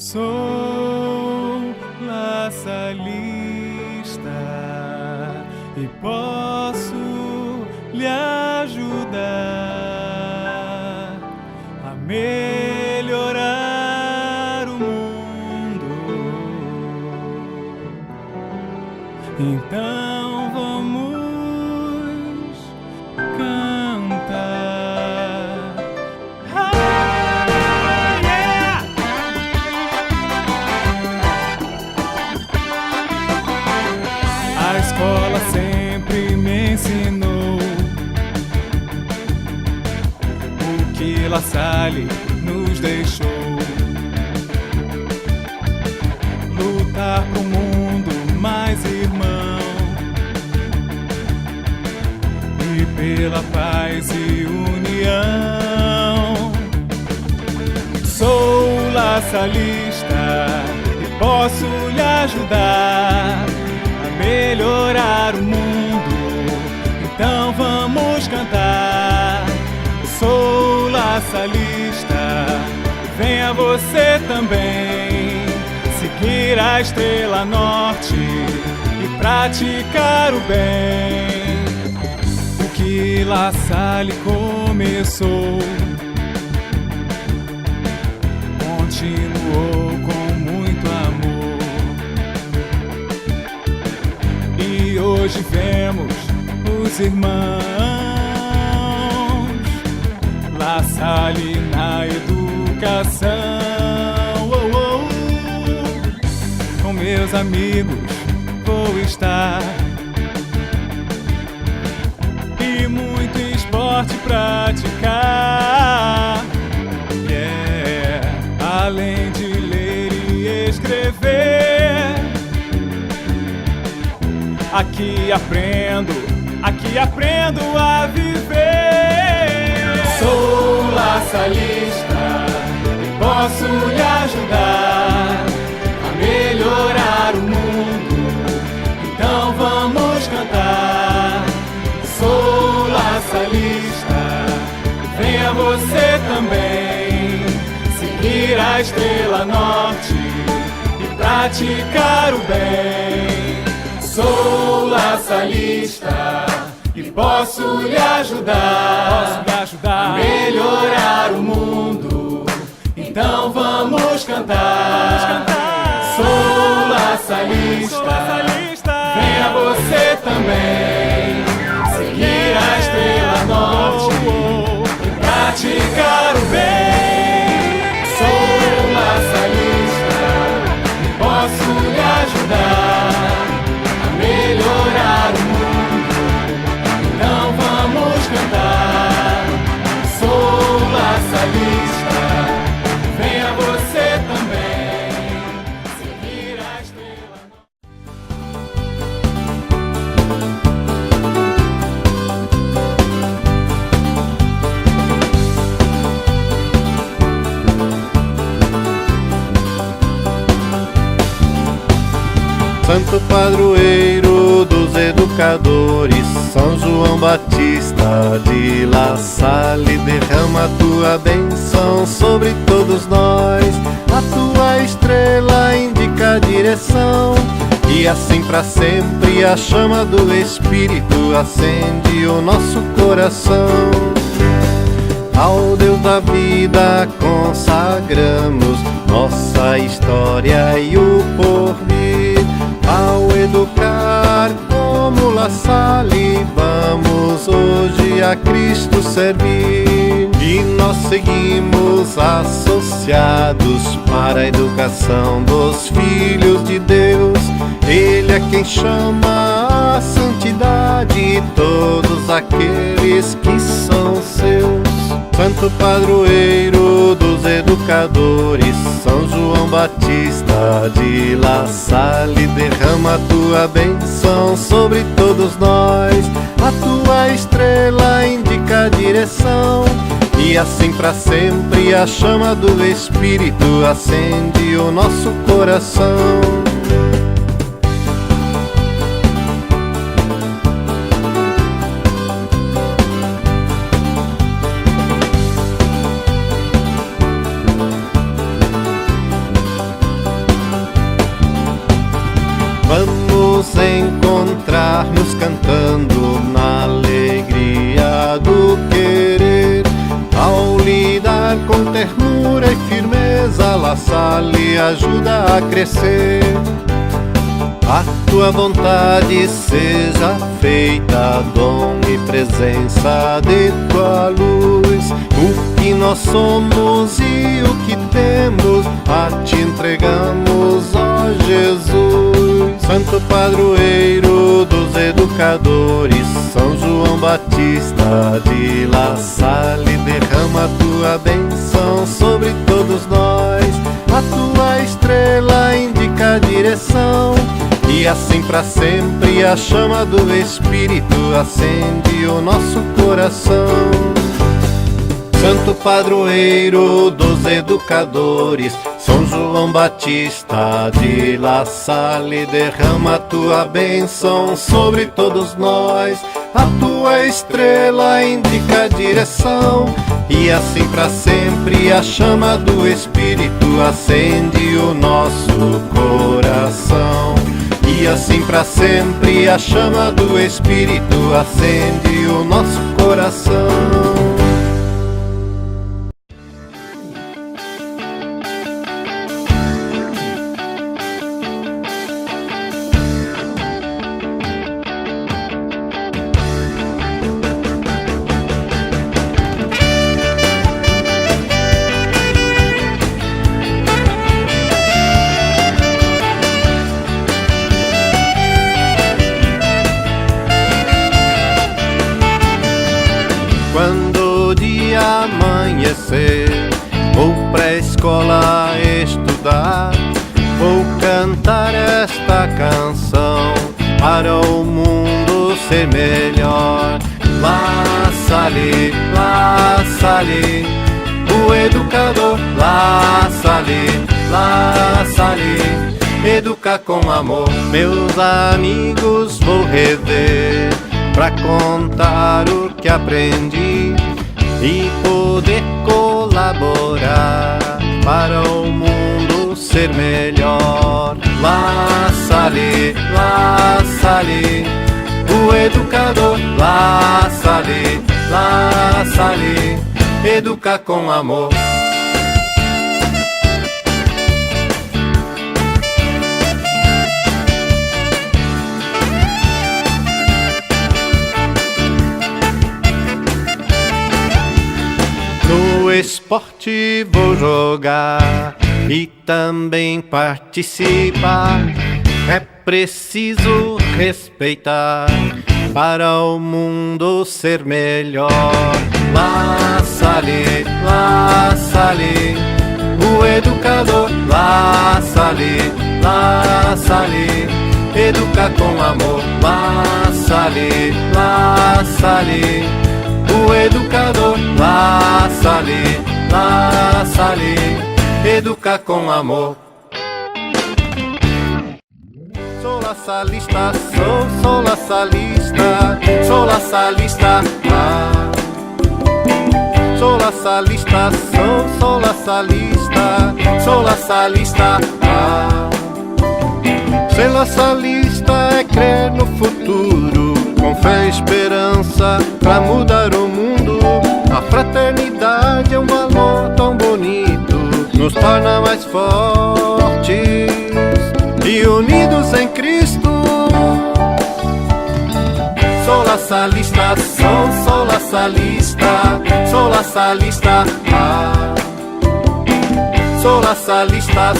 Sou laçalista e posso lhe ajudar a melhorar o mundo. Então vamos cantar. A escola sempre me ensinou o que La Salle nos deixou: lutar pro mundo mais irmão e pela paz e união. Sou laçalista e posso lhe ajudar a melhorar o mundo. Então vamos cantar. Sou laçalista, venha você também seguir a estrela norte e praticar o bem. O que La Salle começou continuou com muito amor, e hoje vemos os irmãos La Salle na educação. Com meus amigos vou estar e muito esporte praticar. Além de ler e escrever, aqui aprendo a viver. Sou laçalista e posso lhe ajudar a melhorar o mundo. Então vamos cantar. Sou laçalista, venha você também seguir a estrela norte e praticar o bem. Sou laçalista e posso lhe ajudar a melhorar o mundo. Então vamos cantar. Sou laçalista, venha você também seguir a estrela norte e praticar o bem. Sou laçalista e posso lhe ajudar a melhorar o mundo. Então vamos cantar. Sou laçalista, venha você também seguir a estrela. Santo padroeiro dos educadores, São João Batista de La Salle, derrama a tua bênção sobre todos nós. A tua estrela indica a direção, e assim para sempre a chama do Espírito acende o nosso coração. Ao Deus da vida consagramos nossa história e o porvir. Ao educar como La Salle, vamos hoje a Cristo servir. E nós seguimos associados para a educação dos filhos de Deus. Ele é quem chama a santidade todos aqueles que são seus. Santo padroeiro dos educadores, São João Batista de La Salle, derrama a tua bênção sobre todos nós. A tua estrela indica a direção, e assim para sempre a chama do Espírito acende o nosso coração. encontrar-nos cantando na alegria do querer. Ao lidar com ternura e firmeza, La Salle ajuda a crescer. A tua vontade seja feita, dom e presença de tua luz. O que nós somos e o que temos, a te entregamos, ó Jesus. Santo padroeiro dos educadores, São João Batista de La Salle, derrama a tua bênção sobre todos nós. A tua estrela indica a direção, e assim pra sempre a chama do Espírito acende o nosso coração. Santo padroeiro dos educadores, São João Batista de La Salle, derrama a tua bênção sobre todos nós. A tua estrela indica a direção, e assim pra sempre a chama do Espírito acende o nosso coração. E assim pra sempre a chama do Espírito acende o nosso coração. Quando o dia amanhecer, vou pra escola estudar. Vou cantar esta canção para o mundo ser melhor. La Salle, o educador. La Salle, educa com amor. Meus amigos vou rever pra contar o que aprendi e poder colaborar para o mundo ser melhor. La Salle, o educador. La Salle, educa com amor. No esporte vou jogar e também participar. É preciso respeitar para o mundo ser melhor. La Salle, o educador. La Salle, educa com amor. La Salle, o educador. La Salle, educa com amor. Sou la salista, sou la salista, sou la salista, ah. Sou la salista, sou la salista, sou la salista, ah. Ser la salista é crer no futuro, com fé e esperança pra mudar o mundo. A fraternidade é um valor tão bonito, nos torna mais fortes e unidos em Cristo. Sou la salista, sou la salista, sou la salista, ah. Sou la salista,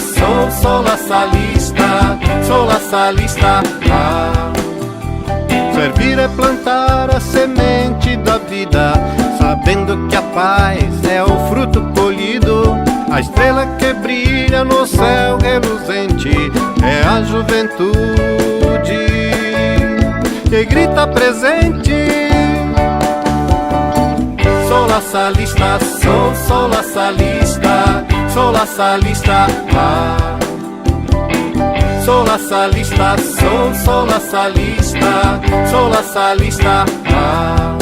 sou la salista, sou la salista, ah. Servir é plantar a semente da vida, sabendo que a paz é o fruto colhido. A estrela que brilha no céu reluzente é a juventude que grita presente. Sou la salista, sou la salista, sou la salista, ah. Sou la salista, sou la salista, sou la salista, ah.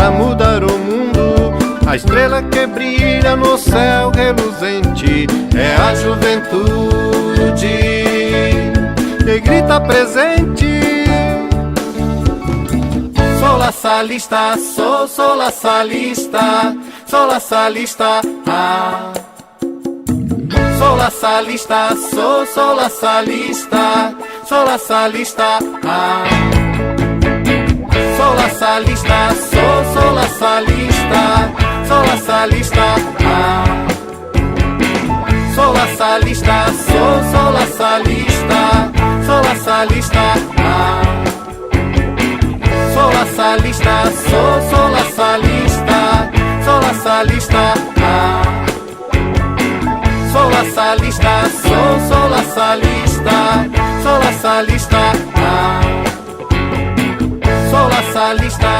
pra mudar o mundo. A estrela que brilha no céu reluzente é a juventude que grita presente. Sou la salista, sou la salista, sou la salista, ah. Sou la salista, sou la salista, sou la salista, ah. Sou la salista, sou la salista, sou la salista, ah. Sou la salista, sou la salista, sou la salista, ah. Sou la salista, sou la salista, sou la salista, ah. Sou la salista, sou la salista, sou la salista, ah. Sou la salista,